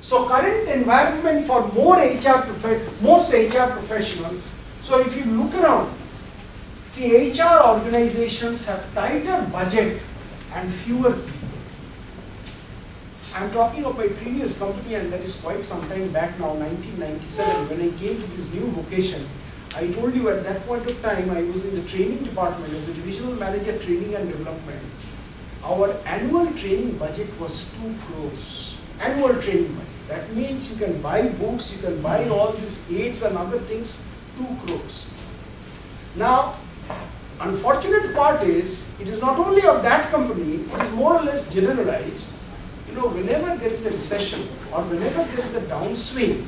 So current environment for most HR professionals. So if you look around, see, HR organizations have tighter budget and fewer people. I'm talking of my previous company, and that is quite some time back now, 1997, when I came to this new vocation. I told you at that point of time, I was in the training department as a divisional manager, training and development. Our annual training budget was 2 crores. Annual training budget. That means you can buy books, you can buy all these aids and other things, 2 crores. Now, unfortunate part is, it is not only of that company, it is more or less generalized. You know, whenever there is a recession or whenever there is a downswing,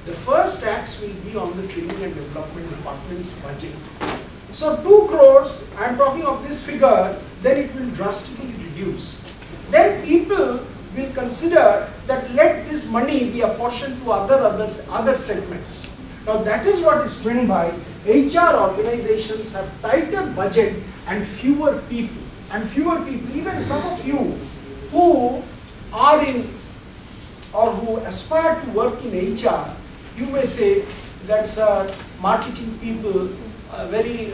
the first tax will be on the training and development department's budget. So 2 crores, I am talking of this figure, then it will drastically reduce. Then people will consider that let this money be apportioned to other segments. Now that is what is meant by HR organizations have tighter budget and fewer people. And fewer people, even some of you who are in or who aspire to work in HR, you may say that marketing people very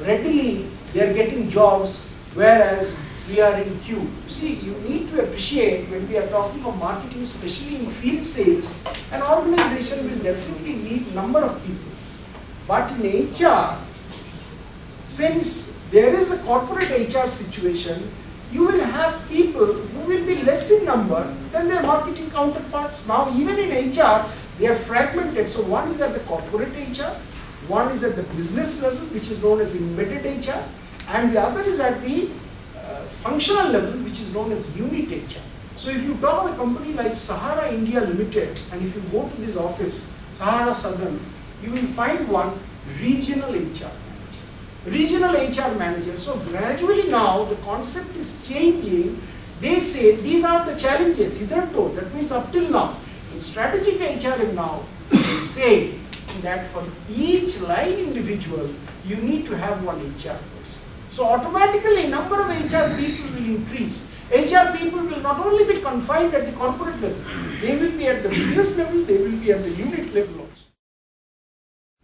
readily they are getting jobs, whereas we are in queue. You see, you need to appreciate when we are talking of marketing, especially in field sales, an organization will definitely need number of people. But in HR, since there is a corporate HR situation, you will have people who will be less in number than their marketing counterparts. Now, even in HR, they are fragmented. So one is at the corporate HR, one is at the business level, which is known as embedded HR, and the other is at the functional level, which is known as unit HR. So if you talk of a company like Sahara India Limited, and if you go to this office, Sahara Southern, you will find one regional HR manager. Regional HR manager. So gradually now the concept is changing. They say these are the challenges, hitherto, that means up till now. In strategic HRM now, they say that for each line individual, you need to have one HR person. So automatically number of HR people will increase. HR people will not only be confined at the corporate level, they will be at the business level, they will be at the unit level also.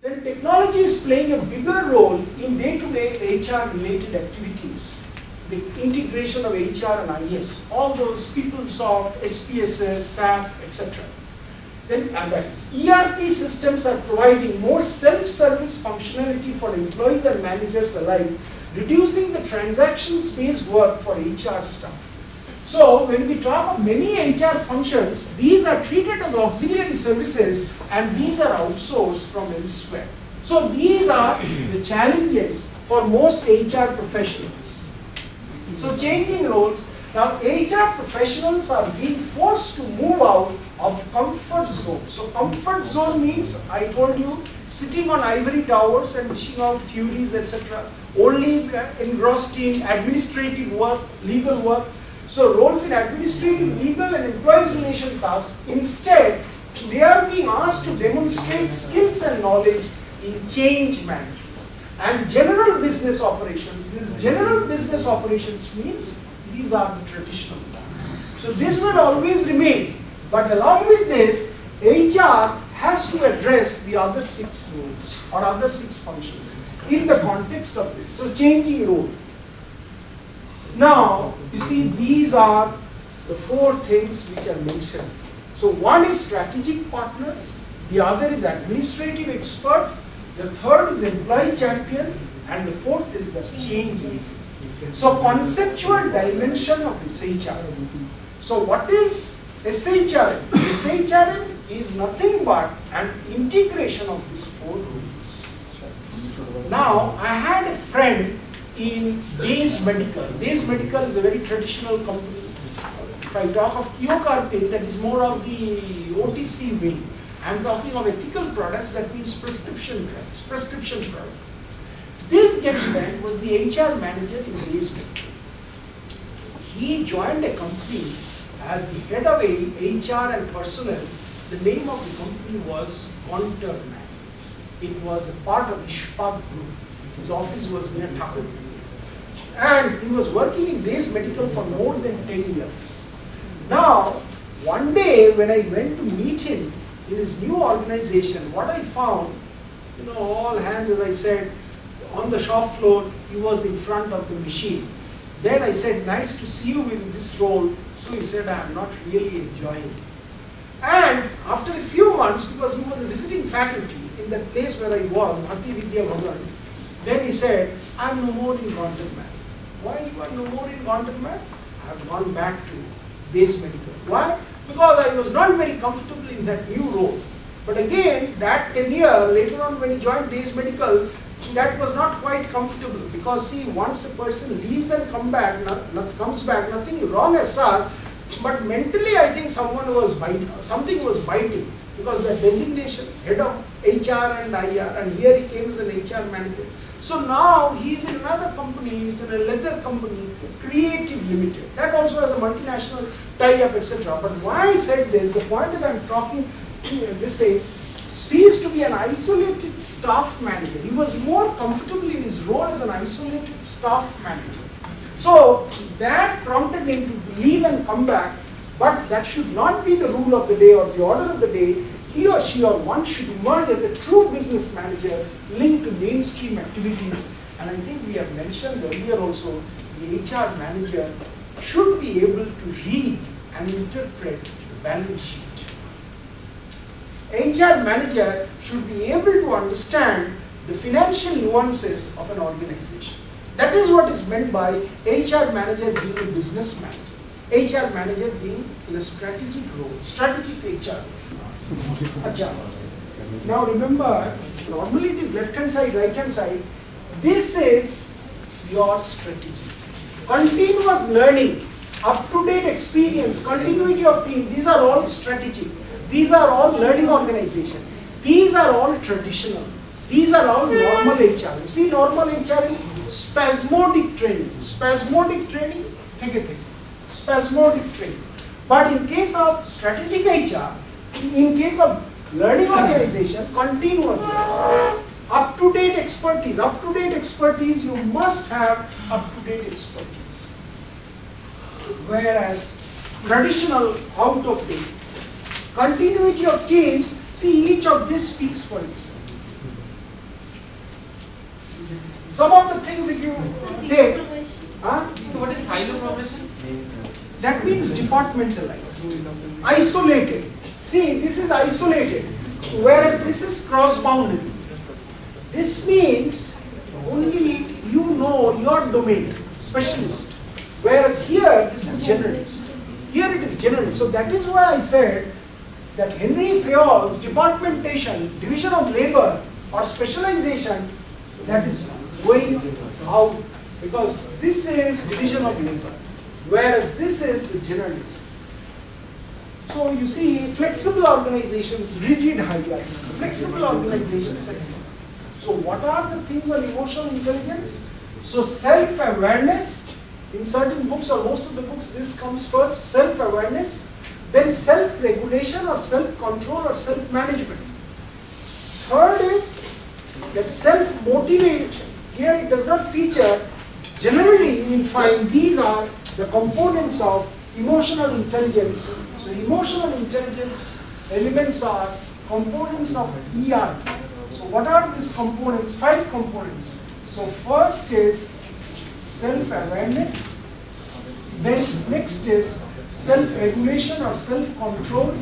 Then technology is playing a bigger role in day-to-day HR related activities. The integration of HR and IS, all those PeopleSoft, SPSS, SAP, etc. Then others. ERP systems are providing more self-service functionality for employees and managers alike, reducing the transactions-based work for HR staff. So when we talk of many HR functions, these are treated as auxiliary services and these are outsourced from elsewhere. So these are the challenges for most HR professionals. So changing roles. Now HR professionals are being forced to move out of comfort zone. So comfort zone means, I told you, sitting on ivory towers and dishing out theories, etc. Only engrossed in administrative work, legal work. So roles in administrative, legal and employees relation tasks, instead they are being asked to demonstrate skills and knowledge in change management and general business operations. This general business operations means these are the traditional ones. So this will always remain, but along with this, HR has to address the other 6 roles or other 6 functions in the context of this. So changing role. Now, you see, these are the 4 things which are mentioned. So one is strategic partner, the other is administrative expert, the third is employee champion, and the 4th is the change agent. So conceptual dimension of SHRM. So what is SHRM? SHRM is nothing but an integration of these 4 rules. Now, I had a friend in Days Medical. Days Medical is a very traditional company. If I talk of Kyokarpin, that is more of the OTC wing. I am talking of ethical products, that means prescription drugs, prescription products. This gentleman was the HR manager in Days Medical. He joined a company as the head of HR and personnel. The name of the company was Conterman. It was a part of Ishpak Group. His office was near Chattopadhyay. And he was working in Days Medical for more than 10 years. Now, One day when I went to meet him in his new organization, what I found, all hands, as I said, on the shop floor, he was in front of the machine. Then I said, nice to see you in this role. So he said, I am not really enjoying it. And after a few months, because he was a visiting faculty in that place where I was, Bharti Vidya Bhavan, then he said, I am no more in content math. Why you are no more in content math? I have gone back to base medical. Why? Because I was not very comfortable in that new role. But again, that tenure, later on when he joined base medical, that was not quite comfortable. Because see, once a person leaves and comes back, nothing wrong as such. But mentally, I think something was biting, because the designation, head of HR and IR, and here he came as an HR manager. So now he is in another company, he is in a leather company, Creative Limited. That also has a multinational tie-up, etc. But why I said this, the point that I am talking this day, ceased to be an isolated staff manager. He was more comfortable in his role as an isolated staff manager. So that prompted him to leave and come back, but that should not be the rule of the day or the order of the day. He or she or one should emerge as a true business manager linked to mainstream activities. And I think we have mentioned earlier also, the HR manager should be able to read and interpret the balance sheet. HR manager should be able to understand the financial nuances of an organization. That is what is meant by HR manager being a business manager. HR manager being in a strategic role, strategic HR. Now remember, normally it is left hand side, right hand side. This is your strategy. Continuous learning, up-to-date experience, continuity of team, these are all strategic. These are all learning organization. These are all traditional. These are all normal HR. You see normal HR, spasmodic training. Spasmodic training, spasmodic training. But in case of strategic HR, in case of learning organization, continuous learning. Up-to-date expertise. Up-to-date expertise, you must have up-to-date expertise. Whereas traditional, out of date. Continuity of teams, see each of this speaks for itself. Some of the things if you take, So what is silo progression? that means departmentalized, isolated. See, this is isolated, whereas this is cross-boundary. This means only you know your domain, specialist. Whereas here, this is generalist. Here it is generalist. So that is why I said that Henry Fayol's departmentation, division of labor or specialization, that is going out, because this is division of labor, whereas this is the generalist. So you see, flexible organizations, rigid hierarchy, flexible organizations. So what are the things on emotional intelligence? So self-awareness, in certain books or most of the books, this comes first, self-awareness, then self-regulation or self-control or self-management. Third is that self-motivation. Here it does not feature. Generally you will find these are the components of emotional intelligence. So emotional intelligence elements are components of ER. So what are these components? 5 components. So first is self-awareness. Then next is self-regulation or self-control.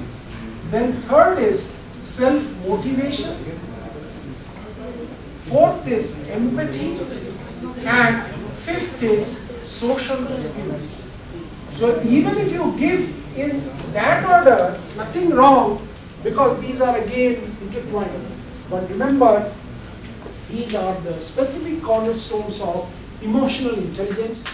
Then third is self-motivation. Fourth is empathy. And fifth is social skills. So even if you give in that order, nothing wrong, because these are again intertwined. But remember, these are the specific cornerstones of emotional intelligence.